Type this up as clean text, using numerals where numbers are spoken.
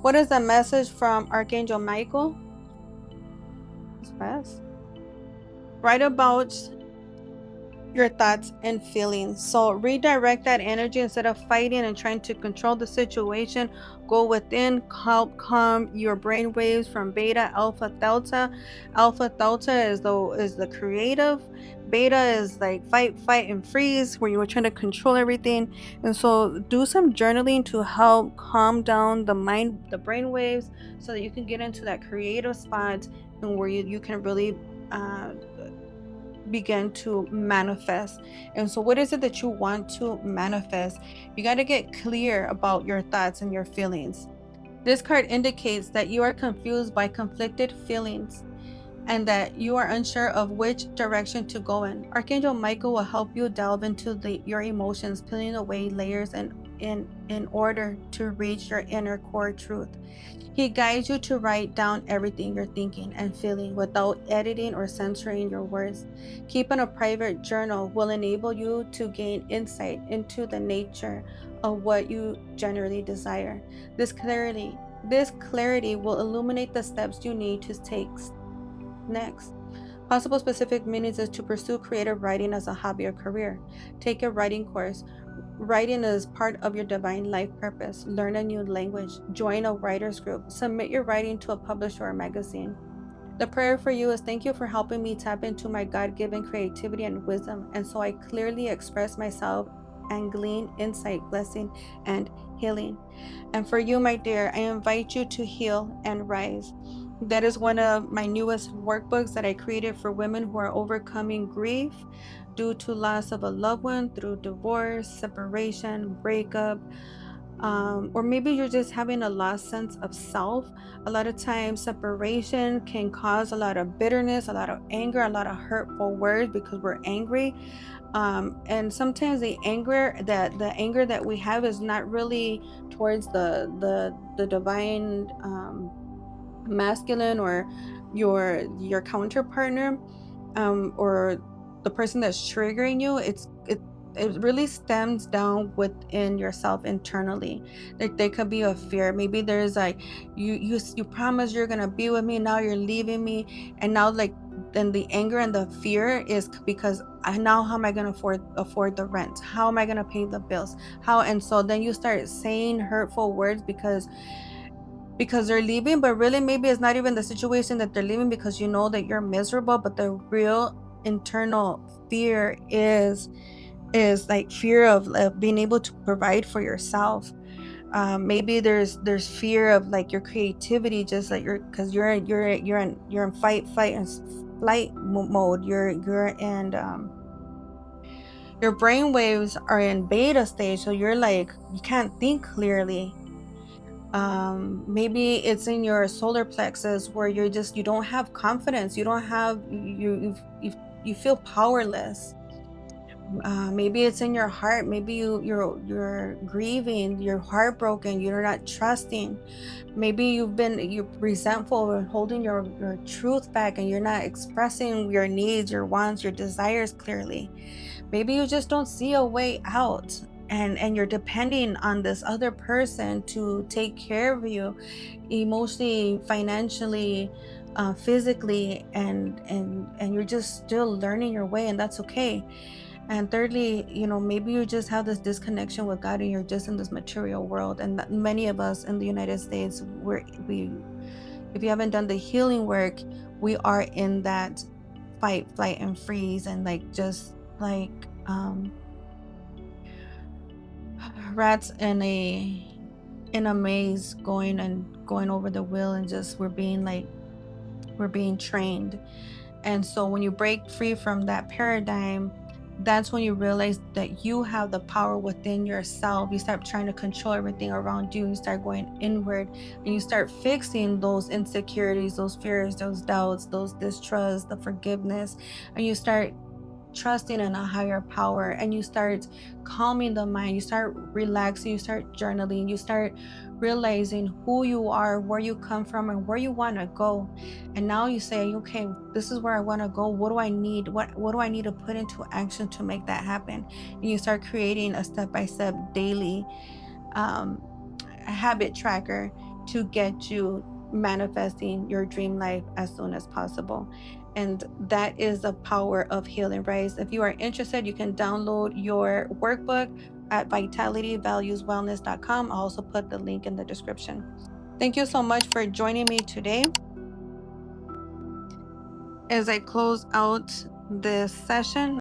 What is the message from Archangel Michael? It's fast. Write about your thoughts and feelings. So redirect that energy instead of fighting and trying to control the situation. Go within, help calm your brain waves from beta, alpha, delta. Alpha, delta is the creative. Beta is like fight, and freeze, where you were trying to control everything. And so do some journaling to help calm down the mind, the brain waves, so that you can get into that creative spot and where you can really uh begin to manifest. And so, what is it that you want to manifest? You got to get clear about your thoughts and your feelings. This card indicates that you are confused by conflicted feelings and that you are unsure of which direction to go in. Archangel Michael will help you delve into your emotions, peeling away layers and in order to reach your inner core truth. He guides you to write down everything you're thinking and feeling without editing or censoring your words. Keeping a private journal will enable you to gain insight into the nature of what you generally desire. This clarity will illuminate the steps you need to take next. Possible specific meanings is to pursue creative writing as a hobby or career. Take a writing course. Writing is part of your divine life purpose. Learn a new language. Join a writer's group. Submit your writing to a publisher or magazine. The prayer for you is thank you for helping me tap into my God given creativity and wisdom, and so I clearly express myself and glean insight, blessing, and healing. And for you, my dear, I invite you to heal and rise. That is one of my newest workbooks that I created for women who are overcoming grief due to loss of a loved one through divorce, separation, breakup, or maybe you're just having a lost sense of self. A lot of times, separation can cause a lot of bitterness, a lot of anger, a lot of hurtful words because we're angry. And sometimes the anger that we have is not really towards the divine masculine or your counter partner, or the person that's triggering you. It really stems down within yourself internally. Like there could be a fear. Maybe there's like you promise you're gonna be with me, now you're leaving me, and now like then the anger and the fear is because now how am I gonna afford the rent? How am I gonna pay the bills? How and so then you start saying hurtful words because they're leaving, but really maybe it's not even the situation that they're leaving because you know that you're miserable, but the real internal fear is like fear of being able to provide for yourself. Maybe there's fear of like your creativity, just like because you're in fight and flight mode. You're in your brain waves are in beta stage, so you're like you can't think clearly. Maybe it's in your solar plexus where you don't have confidence, you don't have you feel powerless. Maybe it's in your heart. Maybe you're grieving, you're heartbroken, you're not trusting. Maybe you're resentful and holding your truth back, and you're not expressing your needs, your wants, your desires clearly. Maybe you just don't see a way out, and you're depending on this other person to take care of you emotionally, financially, physically, and you're just still learning your way, and that's okay. And thirdly, maybe you just have this disconnection with God and you're just in this material world. And that many of us in the United States, if you haven't done the healing work, we are in that fight, flight, and freeze, and like just like rats in a maze going over the wheel, and just we're being trained. And so when you break free from that paradigm, that's when you realize that you have the power within yourself. You start trying to control everything around you. You start going inward and you start fixing those insecurities, those fears, those doubts, those distrusts, the forgiveness. And you start trusting in a higher power, and you start calming the mind, you start relaxing, you start journaling, you start realizing who you are, where you come from, and where you want to go. And now you say, okay, this is where I want to go. What do I need? What do I need to put into action to make that happen? And you start creating a step by step daily um, habit tracker to get you manifesting your dream life as soon as possible. And that is the power of healing, right? If you are interested, you can download your workbook at vitalityvalueswellness.com. I'll also put the link in the description. Thank you so much for joining me today. As I close out this session,